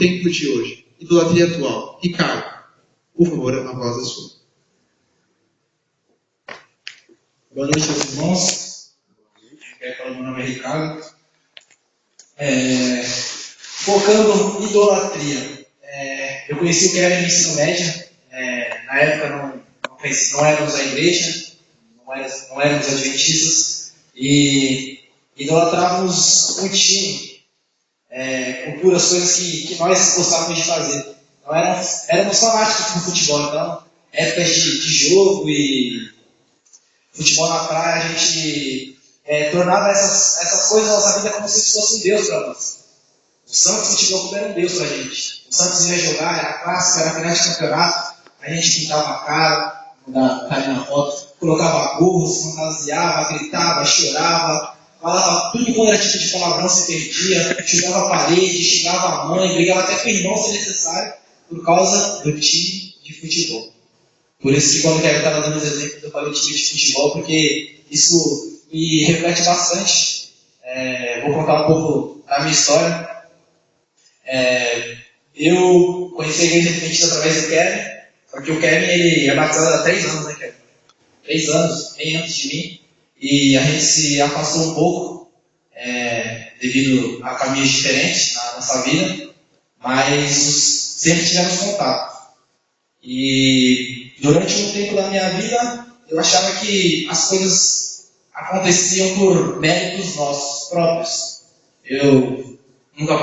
tempo de hoje. Idolatria atual. Ricardo, por favor, a voz é sua. Boa noite aos irmãos. Meu nome é Ricardo. Focando em idolatria. Eu conheci o Kevin no ensino médio. Na época não éramos a igreja, não éramos adventistas, e idolatrávamos um time por as coisas que nós gostávamos de fazer. Não éramos fanáticos por futebol, então, épocas de jogo e futebol na praia, a gente tornava essas coisas na nossa vida como se fosse um Deus para nós. O Santos Futebol Clube era um Deus para a gente. O Santos ia jogar, era clássico, era final de campeonato, a gente pintava a cara, na foto, colocava gorro, se fantasiava, gritava, chorava, falava tudo quando era tipo de palavrão, se perdia, chutava a parede, xingava a mãe, brigava até com o irmão se necessário, por causa do time de futebol. Por isso que quando o Kevin estava dando os exemplos, eu falei time de futebol, porque isso me reflete bastante. Vou contar um pouco da minha história. Eu conheci a igreja adventista através do Kevin, porque o Kevin ele é batizado há 3 anos, né, Kevin? 3 anos, bem antes de mim, e a gente se afastou um pouco devido a caminhos diferentes na nossa vida, mas sempre tivemos contato. E durante um tempo da minha vida, eu achava que as coisas aconteciam por méritos nossos próprios. Eu nunca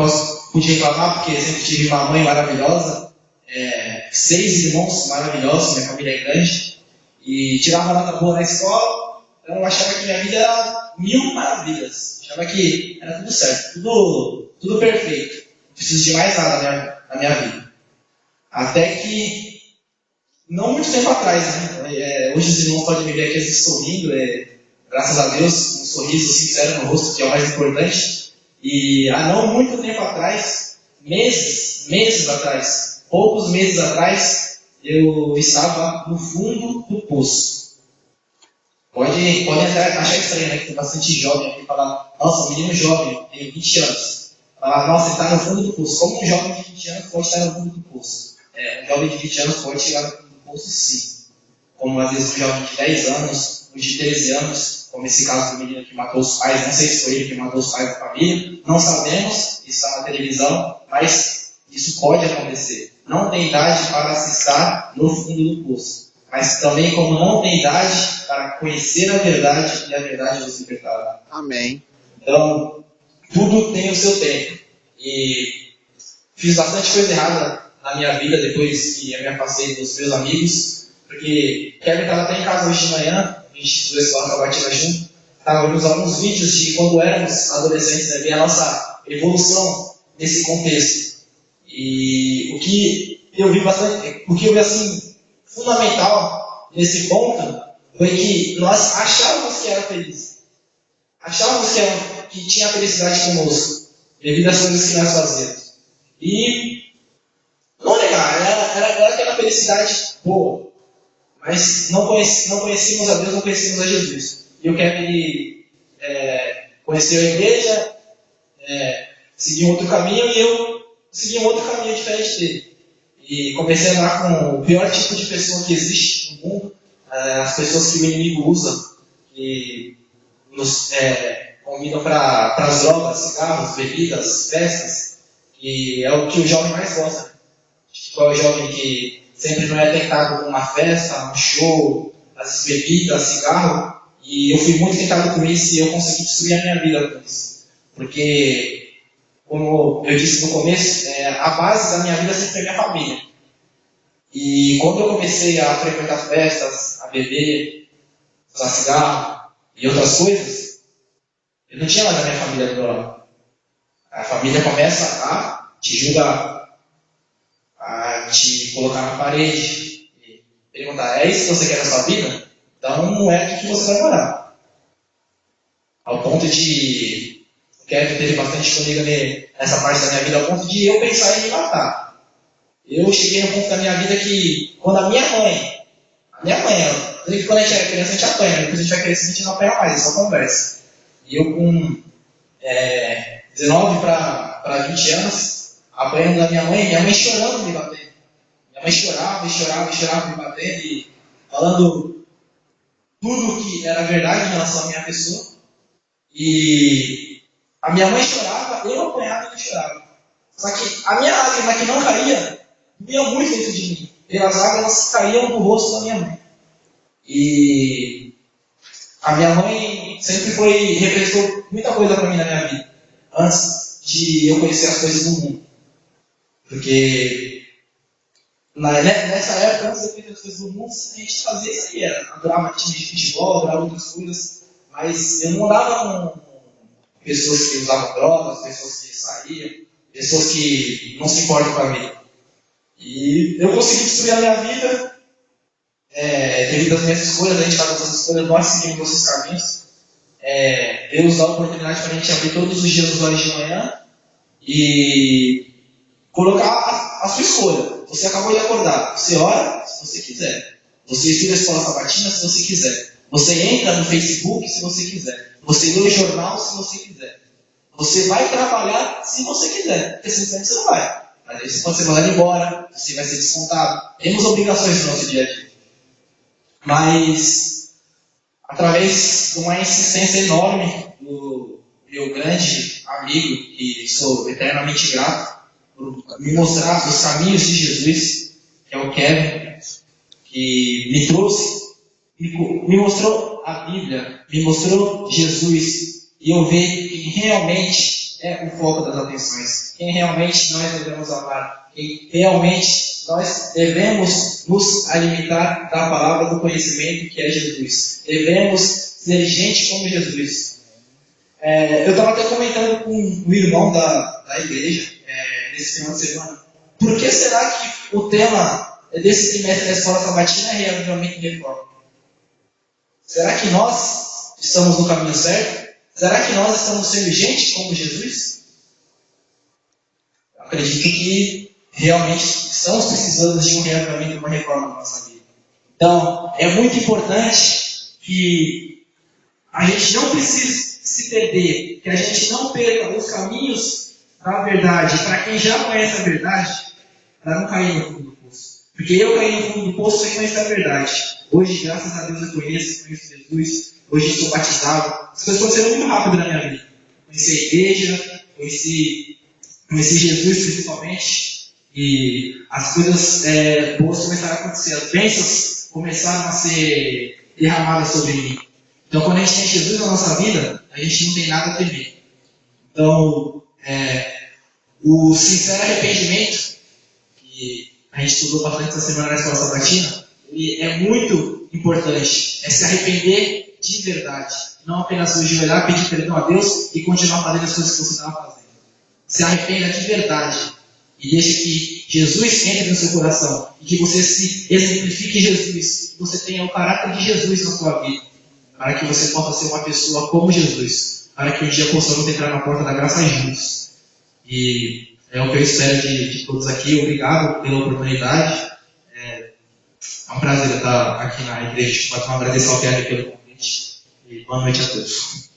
pude reclamar, porque sempre tive uma mãe maravilhosa, 6 irmãos maravilhosos, minha família é grande, e tirava nota boa na escola, então eu achava que minha vida era 1000 maravilhas. Eu achava que era tudo certo, tudo perfeito. Não preciso de mais nada na minha vida. Até que, não muito tempo atrás, né? Hoje os irmãos podem me ver aqui, eles estão sorrindo, graças a Deus, um sorriso sincero no rosto, que é o mais importante. E há não muito tempo atrás, meses atrás, poucos meses atrás, eu estava no fundo do poço. Podem até achar estranho, né? Que tem bastante jovem aqui falar, nossa, menino jovem, tem 20 anos. Falar, nossa, ele está no fundo do poço. Como um jovem de 20 anos pode estar no fundo do poço? Um jovem de 20 anos pode chegar no fundo do poço, sim. Como às vezes um jovem de 10 anos, um de 13 anos, como esse caso do menino que matou os pais, não sei se foi ele que matou os pais da família, não sabemos, está na televisão, mas isso pode acontecer. Não tem idade para se estar no fundo do poço, mas também como não tem idade para conhecer a verdade e a verdade nos libertará. Amém. Então, tudo tem o seu tempo. E fiz bastante coisa errada na minha vida depois que eu me afastei dos meus amigos, porque Kevin estava até em casa hoje de manhã, a gente estudou escola com a batida junto, estava vendo alguns vídeos de quando éramos adolescentes, né, ver a nossa evolução nesse contexto. E o que eu vi bastante, o que eu vi assim, fundamental nesse ponto, foi que nós achávamos que era feliz. Achávamos que tinha felicidade conosco, devido às coisas que nós fazíamos. E, não negar, era aquela felicidade boa. Mas não conhecíamos a Deus, não conhecíamos a Jesus. E o Kevin conheceu a igreja, seguiu um outro caminho, e eu segui um outro caminho diferente dele. E comecei a andar com o pior tipo de pessoa que existe no mundo, as pessoas que o inimigo usa, que nos convidam para as drogas, cigarros, bebidas, festas, que é o que o jovem mais gosta. Tipo, é o jovem que sempre não é tentado com uma festa, um show, as bebidas, cigarro, e eu fui muito tentado com isso e eu consegui destruir a minha vida com isso. Porque, como eu disse no começo, a base da minha vida sempre foi minha família. E quando eu comecei a frequentar festas, a beber, usar cigarro e outras coisas, eu não tinha mais a minha família do meu lado. A família começa a te julgar, a te colocar na parede e perguntar, é isso que você quer na sua vida? Então não é aqui que você vai morar. Ao ponto de, o Kevin teve bastante comigo nessa parte da minha vida, ao ponto de eu pensar em me matar. Eu cheguei no ponto da minha vida que, quando a minha mãe, quando a gente é criança a gente apanha, depois a gente vai crescer a gente não apanha mais, é só conversa. E eu com 19 para 20 anos, apanhando da minha mãe chorando me batendo. Minha mãe chorava me batendo e falando tudo que era verdade em relação à minha pessoa. E a minha mãe chorava, eu apanhava e eu chorava. Só que a minha lágrima que não caía, doía muito dentro de mim. Pelas lágrimas caíam no rosto da minha mãe. E a minha mãe sempre representou muita coisa para mim na minha vida, antes de eu conhecer as coisas do mundo. Porque nessa época, antes de eu conhecer as coisas do mundo, a gente fazia isso aí, adorava time de futebol, adorava outras coisas, mas eu não andava com pessoas que usavam drogas, pessoas que saíam, pessoas que não se importam com a vida. E eu consegui destruir a minha vida, devido às minhas escolhas. A gente faz essas escolhas, nós seguimos esses caminhos. Deus dá a oportunidade para a gente abrir todos os dias os olhos de manhã e colocar a sua escolha. Você acabou de acordar, você ora se você quiser, você estuda a escola sabatina se você quiser, você entra no Facebook se você quiser, você lê o jornal se você quiser, você vai trabalhar se você quiser, porque simplesmente você não vai. Mas aí você pode ser mandado embora, você vai ser descontado. Temos obrigações no nosso dia a dia. Mas, através de uma insistência enorme do meu grande amigo, que sou eternamente grato, por me mostrar os caminhos de Jesus, que é o Kevin, que me trouxe, me mostrou a Bíblia, me mostrou Jesus, e eu vejo quem realmente é o foco das atenções, quem realmente nós devemos amar, quem realmente nós devemos nos alimentar da palavra do conhecimento que é Jesus. Devemos ser gente como Jesus. Eu estava até comentando com o irmão da igreja nesse final de semana. Por que será que o tema desse trimestre da escola sabatina é reavivamento e reforma? Será que nós estamos no caminho certo? Será que nós estamos sendo gente como Jesus? Eu acredito que realmente estamos precisando de um reavivamento e uma reforma na nossa vida. Então, é muito importante que a gente não precise se perder, que a gente não perca os caminhos da verdade. Para quem já conhece a verdade, para não cair no fundo do poço. Porque eu caí no fundo do poço sem conhecer a verdade. Hoje, graças a Deus, eu conheço Jesus. Hoje estou batizado. As coisas aconteceram muito rápido na minha vida. Conheci a igreja, conheci Jesus principalmente. E as coisas boas começaram a acontecer. As bênçãos começaram a ser derramadas sobre mim. Então, quando a gente tem Jesus na nossa vida, a gente não tem nada a temer. Então, o sincero arrependimento, que a gente estudou bastante essa semana na escola sabatina, ele é muito importante. É se arrepender de verdade. Não apenas se ajoelhar, pedir perdão a Deus e continuar fazendo as coisas que você estava fazendo. Se arrependa de verdade. E deixe que Jesus entre no seu coração. E que você se exemplifique em Jesus. Que você tenha o caráter de Jesus na sua vida. Para que você possa ser uma pessoa como Jesus. Para que um dia possamos entrar na porta da graça juntos. E é o que eu espero de todos aqui. Obrigado pela oportunidade. É um prazer estar aqui na igreja de Cubatão. Agradeço ao Pierre pelo convite. E boa noite a todos.